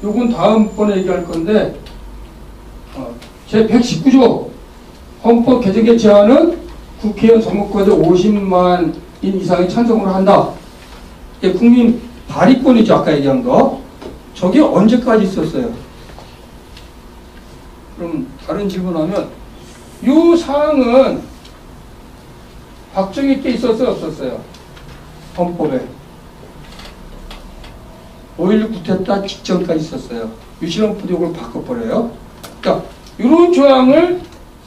요건 다음번에 얘기할 건데, 제 119조 헌법 개정의 제안은 국회의원 선거권자 50만인 이상의 찬성을 한다. 이게 국민 발의권이죠. 아까 얘기한 거. 저게 언제까지 있었어요? 그럼 다른 질문하면 이 사항은 박정희 때 있었어요? 없었어요? 헌법에. 5.16 쿠데타 직전까지 있었어요. 유신헌법 요걸 바꿔버려요. 그러니까 이런 조항을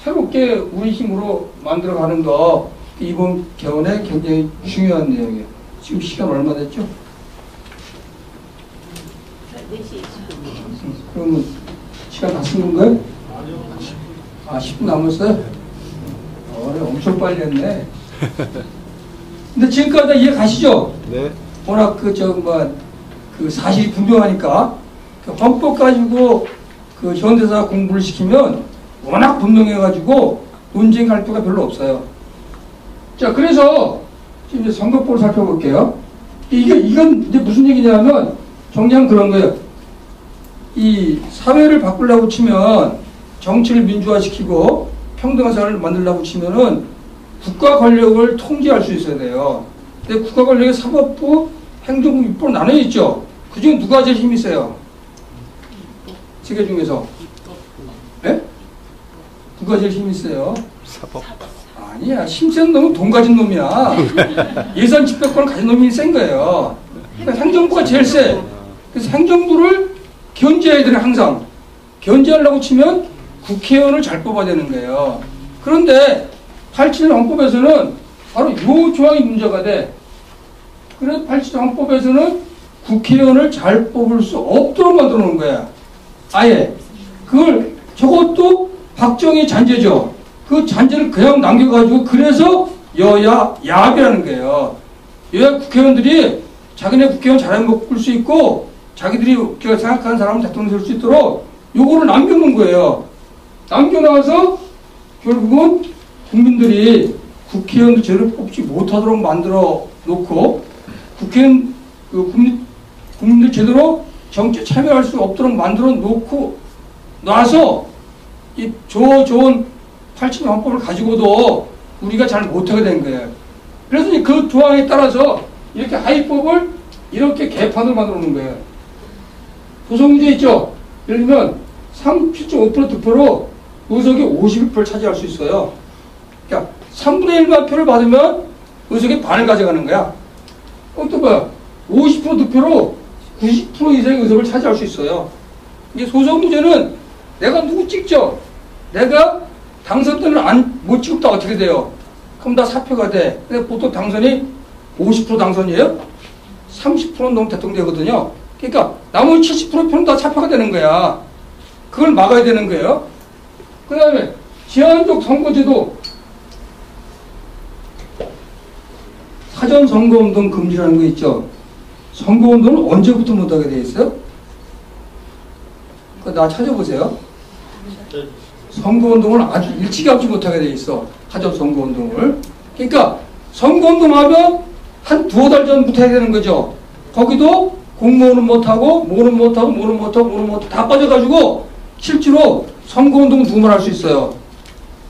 새롭게 우리 힘으로 만들어가는 거 이번 개헌에 굉장히 중요한 내용이에요. 지금 시간 얼마 됐죠? 4시 20분. 그러면 시간 다 쓴 건가요? 아, 10분 남았어요? 엄청 빨리 했네. 근데 지금까지 다 이해 가시죠? 네. 워낙 그 사실이 분명하니까 그 헌법 가지고 그 현대사 공부를 시키면 워낙 분명해가지고 논쟁할 필요가 별로 없어요. 자, 그래서 지금 이제 선거법을 살펴볼게요. 이건 이제 무슨 얘기냐면 정리하면 그런 거예요. 이 사회를 바꾸려고 치면 정치를 민주화시키고 평등한 사회를 만들려고 치면은 국가 권력을 통제할 수 있어야 돼요. 근데 국가 권력이 사법부, 행정부, 입법으로 나눠 있죠. 그중에 누가 제일 힘이 세요? 세 개 중에서. 네? 누가 제일 힘이 세요? 사법. 아니야. 힘센 놈은 돈 가진 놈이야. 예산 집행권을 가진 놈이 센 거예요. 그러니까 행정부가 제일 세. 그래서 행정부를 견제해야 되는 항상. 견제하려고 치면 국회의원을 잘 뽑아야 되는 거예요. 그런데 87년 헌법에서는 바로 이 조항이 문제가 돼. 그래서 87년 헌법에서는 국회의원을 잘 뽑을 수 없도록 만들어 놓은 거야. 아예. 저것도 박정희 잔재죠. 그 잔재를 그냥 남겨가지고 그래서 여야 야합이라는 거예요. 여야 국회의원들이 자기네 국회의원 잘하면 뽑을 수 있고 자기들이 생각하는 사람을 대통령 될 수 있도록 요거를 남겨놓은 거예요. 남겨놔서 결국은 국민들이 국회의원도 제대로 뽑지 못하도록 만들어 놓고 국회의원, 국민들 제대로 정치에 참여할 수 없도록 만들어 놓고 놔서 이 좋은 87년 헌법을 가지고도 우리가 잘 못하게 된 거예요. 그래서 그 조항에 따라서 이렇게 하위법을 이렇게 개판으로 만들어 놓은 거예요. 구성문제 있죠? 예를 들면 37.5% 득표로 의석이 51%를 차지할 수 있어요. 그러니까 3분의 1만 표를 받으면 의석의 반을 가져가는 거야. 또 뭐야? 50% 득표로 90% 이상의 의석을 차지할 수 있어요. 이게 소속 문제는 내가 누구 찍죠? 내가 당선되면 못 찍었다 어떻게 돼요? 그럼 다 사표가 돼. 근데 보통 당선이 50% 당선이에요? 30%는 넘으면 대통령 되거든요. 그러니까 나머지 70% 표는 다 사표가 되는 거야. 그걸 막아야 되는 거예요. 그 다음에 제한적 선거제도 사전선거운동 금지라는 거 있죠. 선거운동은 언제부터 못하게 돼 있어요? 그거 나 찾아보세요. 선거운동을 아주 일찌감치 못하게 돼 있어. 사전선거운동을. 그러니까 선거운동하면 한 두어 달 전부터 해야 되는 거죠. 거기도 공무원은 못하고 뭐는 못하고 다 빠져가지고 실제로 선거운동 누구만 할 수 있어요?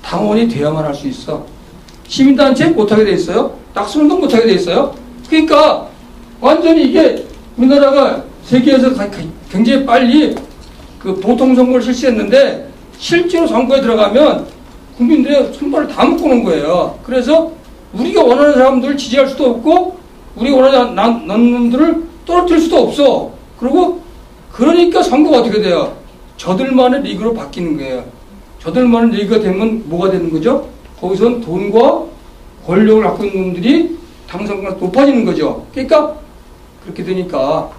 당원이 돼야만 할 수 있어. 시민단체 못하게 돼 있어요. 낙선운동 못하게 돼 있어요. 그러니까 완전히 이게 우리나라가 세계에서 굉장히 빨리 그 보통선거를 실시했는데 실제로 선거에 들어가면 국민들의 손발을 다 묶어놓은 거예요. 그래서 우리가 원하는 사람들을 지지할 수도 없고 우리가 원하는 놈들을 떨어뜨릴 수도 없어. 그러니까 선거가 어떻게 돼요? 저들만의 리그로 바뀌는 거예요. 저들만의 리그가 되면 뭐가 되는 거죠? 거기서는 돈과 권력을 갖고 있는 놈들이 당선가가 높아지는 거죠. 그러니까 그렇게 되니까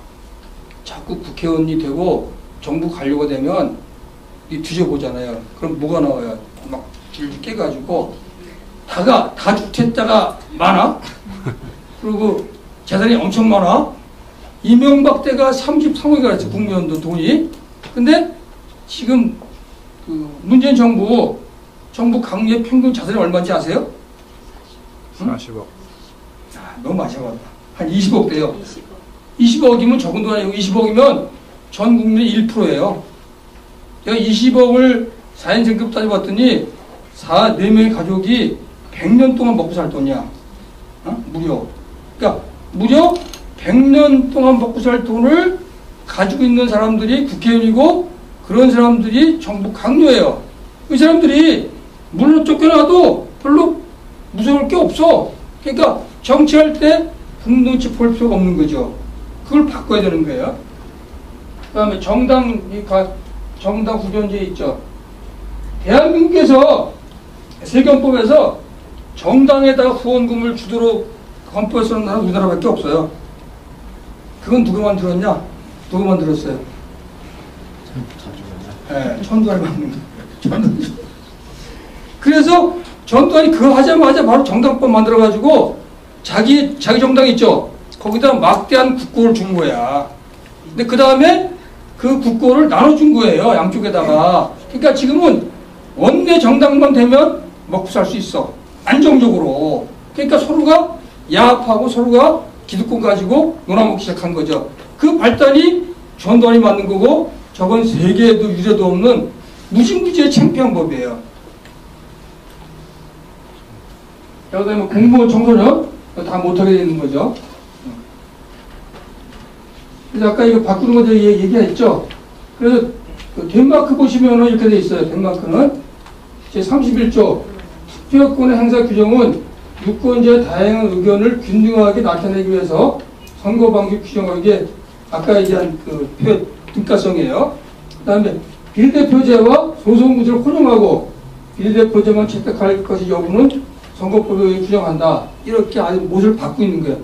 자꾸 국회의원이 되고 정부 가려고 되면 뒤져보잖아요. 그럼 뭐가 나와요? 막 줄 깨가지고 다 주택자가 많아. 그리고 재산이 엄청 많아. 이명박 때가 33억이 갔어. 국민연도 돈이. 근데 지금 그 문재인 정부 강의 평균 자산이 얼마인지 아세요? 응? 40억. 너무 많이 잡았다. 한 20억 돼요. 20억이면 적은 돈 아니고 20억이면 전 국민의 1%예요. 제가 20억을 4인 생급 따져봤더니 4명의 가족이 100년 동안 먹고 살 돈이야. 무려. 그러니까 무려 100년 동안 먹고 살 돈을 가지고 있는 사람들이 국회의원이고 그런 사람들이 정부 강요예요. 이 사람들이 물론 쫓겨나도 별로 무서울 게 없어. 그러니까 정치할 때 국눈치 볼 필요가 없는 거죠. 그걸 바꿔야 되는 거예요. 그 다음에 정당 후견제 있죠. 대한민국에서 세경법에서 정당에다가 후원금을 주도록 헌법에 쓰는 나라는 우리나라밖에 없어요. 그건 누가 만들었냐? 누가 만들었어요? 네, 전두환이 만든 거예요. 그래서 전두환이 그거 하자마자 바로 정당법 만들어가지고 자기 정당 있죠? 거기다 막대한 국고를 준 거야. 근데 그 다음에 그 국고를 나눠준 거예요. 양쪽에다가. 그러니까 지금은 원내 정당만 되면 먹고 살 수 있어. 안정적으로. 그러니까 서로가 야합하고 서로가 기득권 가지고 놀아먹기 시작한 거죠. 그 발단이 전두환이 만든 거고 저건 세계에도 유례도 없는 무지무지의 창피한 법이에요. 여기다 뭐 공무원 청소년 다 못하게 되는 거죠. 그래서 아까 이거 바꾸는 거 제가 얘기했죠. 그래서 그 덴마크 보시면은 이렇게 돼 있어요. 덴마크는 제31조 투표권의 행사 규정은 유권자의 다양한 의견을 균등하게 나타내기 위해서 선거 방식 규정하고 이게 아까 얘기한 그 표 등가성이에요. 그 다음에 비례대표제와 소속무지를 혼용하고 비례대표제만 채택할 것이 여부는 선거법에 규정한다. 이렇게 아주 못을 받고 있는 거예요.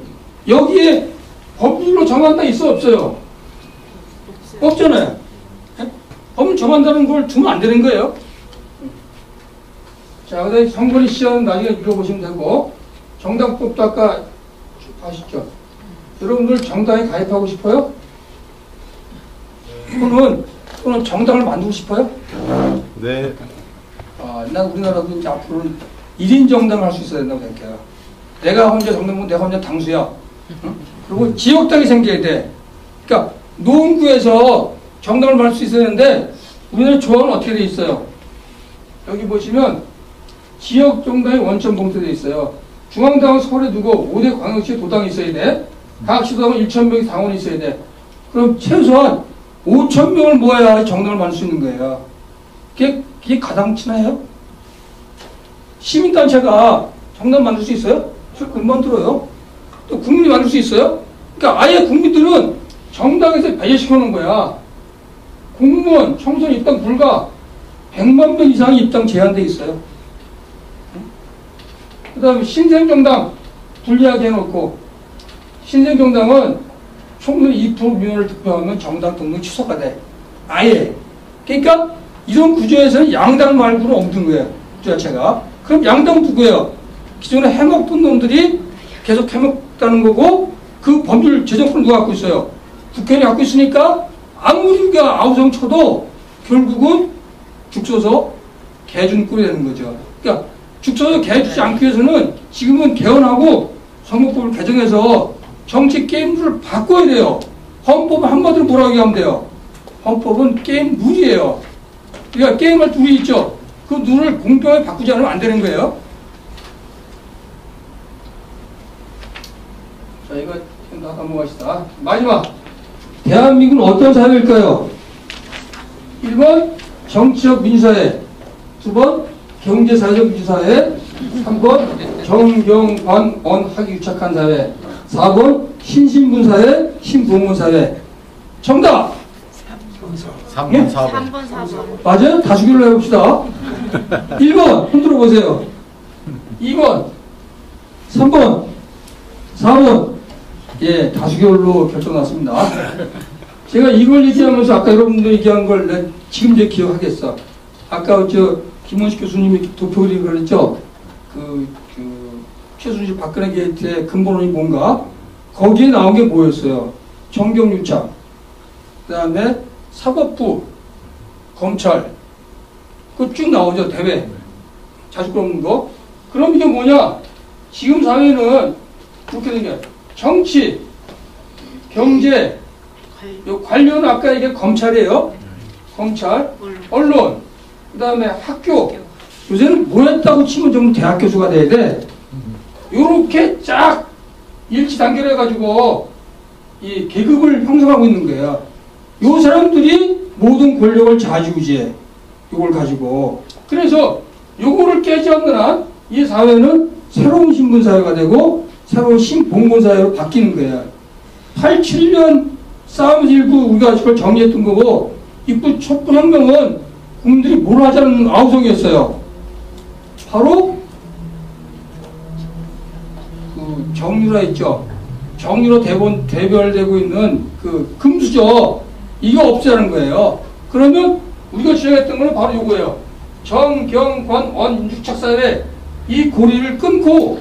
여기에 법률로 정한다 있어 없어요? 없잖아요. 법률 정한다는 걸 두면 안 되는 거예요. 자, 그다음에 선거리 시작은 나중에 읽어보시면 되고 정당법도 아까 아시죠? 여러분들 정당에 가입하고 싶어요? 또는 정당을 만들고 싶어요? 네. 난 우리나라도 이제 앞으로는 1인 정당을 할 수 있어야 된다고 생각해요. 내가 혼자 정당은 내가 혼자 당수야. 응? 그리고 지역당이 생겨야 돼. 그러니까 노원구에서 정당을 만들 수 있어야 되는데 우리나라 조항은 어떻게 돼 있어요? 여기 보시면 지역 정당이 원천 봉쇄되어 있어요. 중앙당은 서울에 두고 5대 광역시에 도당이 있어야 돼. 각 시도당은 1,000명의 당원이 있어야 돼. 그럼 최소한 5,000명을 모아야 정당을 만들 수 있는 거예요. 그게 가당치나요? 시민단체가 정당 만들 수 있어요? 못 만들어요. 또 국민이 만들 수 있어요? 그러니까 아예 국민들은 정당에서 배제시켜 놓은 거야. 공무원, 청소년 입당 불가 100만 명 이상이 입당 제한돼 있어요. 그 다음에 신생정당 분리하게 해놓고 신생정당은 총선 2% 민원을 득표하면 정당 등록 취소가 돼. 아예. 그러니까 이런 구조에서는 양당 말고는 없는 거예요. 구조 자체가. 그럼 양당 누구예요? 기존에 해먹던 놈들이 계속 해먹다는 거고 그 법률 재정권을 누가 갖고 있어요? 국회의원이 갖고 있으니까 아무리 우리가 아우성 쳐도 결국은 죽서서 개준꼴이 되는 거죠. 그러니까 죽서서 개주지 않기 위해서는 지금은 개헌하고 선거법을 개정해서 정치 게임룰을 바꿔야 돼요. 헌법은 한마디로 뭐라고 얘기하면 돼요? 헌법은 게임 룰이에요. 그러니까 게임할 룰이 있죠. 그 룰을 공평하게 바꾸지 않으면 안 되는 거예요. 자, 이거 다 넘어가시다. 마지막. 대한민국은 어떤 사회일까요? 1번 정치적 민주사회, 2번 경제사회적 민주사회, 3번 정경관언하기 유착한 사회, 4번 신신분사회, 신부문사회. 정답! 3번, 4번. 3번, 4번. 맞아요? 다수결로 해봅시다. 1번 흔들어 보세요. 2번, 3번, 4번. 예, 다수결로 결정났습니다. 제가 이걸 얘기하면서 아까 여러분들 얘기한 걸 지금 이제 기억하겠어. 아까 김원식 교수님이 도표를 그랬죠. 최순실 박근혜 게이트의 근본론이 뭔가? 거기에 나온 게 뭐였어요? 정경유착, 그 다음에 사법부, 검찰, 그 쭉 나오죠. 대외 자주권 없는 거. 그럼 이게 뭐냐? 지금 사회는 그렇게 된 게 정치, 경제, 요 관료는 아까 이게 검찰이에요. 검찰, 언론, 그 다음에 학교. 요새는 뭐 했다고 치면 좀 대학 교수가 돼야 돼. 요렇게 쫙 일치 단결해가지고 이 계급을 형성하고 있는 거예요. 요 사람들이 모든 권력을 좌지우지해. 요걸 가지고. 그래서 요거를 깨지 않는 한 이 사회는 새로운 신분사회가 되고 새로운 신봉건사회로 바뀌는 거예요. 87년 싸움에서 일부 우리가 그걸 정리했던 거고, 이후 촛불혁명은 국민들이 뭘 하자는 아우성이었어요. 바로 그 정유라 있죠. 정유로 대별되고 있는 그 금수저, 이게 없애라는 거예요. 그러면 우리가 주장했던 거는 바로 이거예요. 정경관 원육착사회 이 고리를 끊고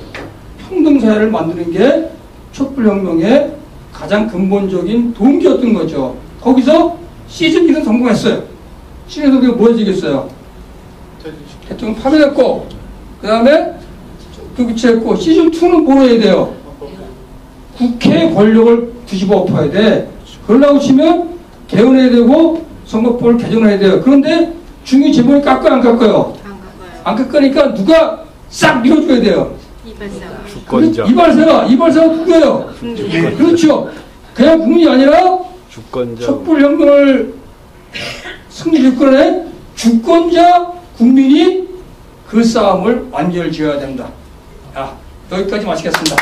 평등사회를 만드는 게 촛불혁명의 가장 근본적인 동기였던 거죠. 거기서 시즌1은 성공했어요. 시즌1은 뭐 해지겠어요? 대통령 파면했고, 그 다음에 교체했고, 시즌2는 뭘 해야 돼요? 국회의 권력을 뒤집어 엎어야 돼. 그러려고 치면 개헌해야 되고 선거법을 개정해야 돼요. 그런데 중위 재벌이 깎아요, 안 깎아요? 안 깎으니까 누가 싹 밀어줘야 돼요. 주권자. 이발사가 누구예요? 그렇죠. 그냥 국민이 아니라 주권자. 촛불혁명을 승리를 끌어낸 주권자 국민이 그 싸움을 완결 지어야 된다. 여기까지 마치겠습니다.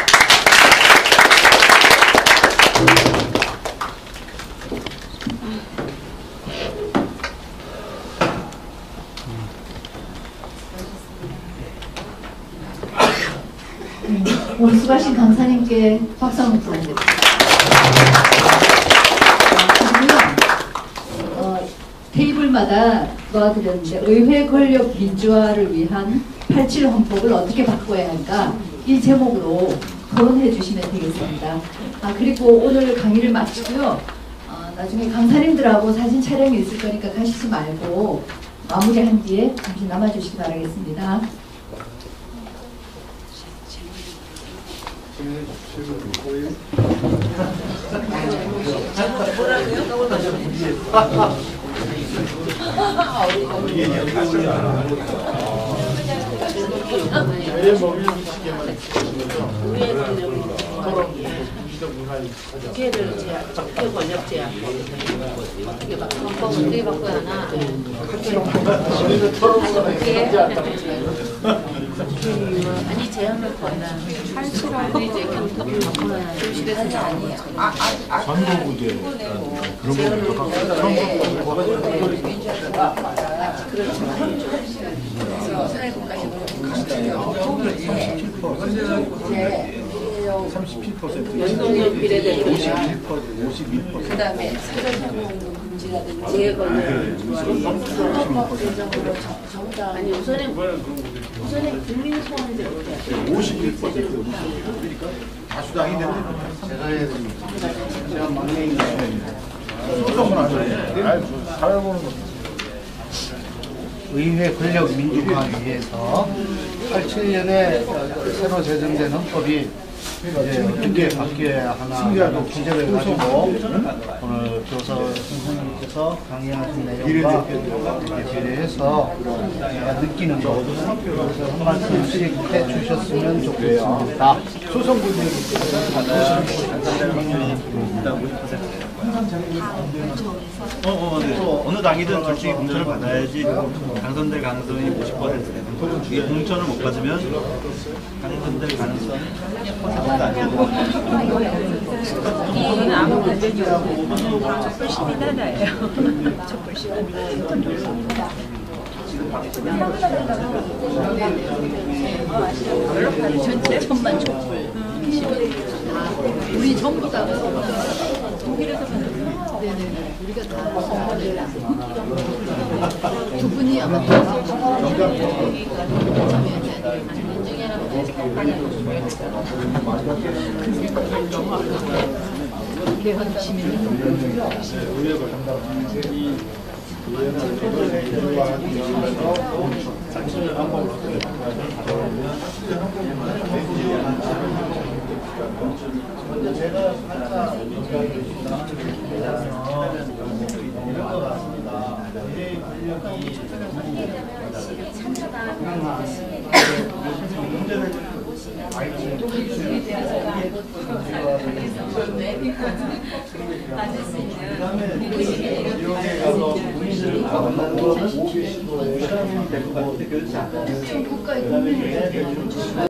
오늘 수고하신 강사님께 박수 한번 부탁드립니다. 테이블마다 도와드렸는데 의회 권력 민주화를 위한 87 헌법을 어떻게 바꿔야 할까 이 제목으로 토론해 주시면 되겠습니다. 그리고 오늘 강의를 마치고요. 나중에 강사님들하고 사진 촬영이 있을 거니까 가시지 말고 마무리한 뒤에 잠시 남아주시기 바라겠습니다. 적폐 권력 제한 어떻게 바꿔야 하나? 아니 제한을 거나 한시라도 이제 교통을 바꿔야 교실에서는 아니에요. 선거구제 그런 거 그렇죠. 사회국가식으로 37%. 연동형 비례대표 51%. 그 다음에 사전상공운동 금지라든지 재건을 선거법 개정으로 정당 아니 우선에 국민 소원대로 51%. 그러니까 다수당이 되는 제가 해야 됩니다. 제가 막내인데 소송은 안 돼요. 살아보는 거. 의회 권력 민주화위에서 87년에 새로 제정된 헌법이 이제 어떻게 바뀌어야 하나 기재를 가지고 오늘 교사 선생님께서 강의하신 내용과 비례해서 제가 느끼는 거 그래서 한 말씀씩 해주셨으면 좋겠습니다. 어느 당이든 둘 중에 공천을 받아야지 당선될 가능성이 50%. 이게 공천을 못 받으면 당선될 가능성이 10%도 안 되고. 이건 아무 관련이 없고 촛불 시민 하나예요. 촛불 시민. 전체 천만 촛불. 우리 전부 다 독일에서 네네 우리가 다 선거를 두 분이 아마 개헌 시민을 제가 국가의 국민을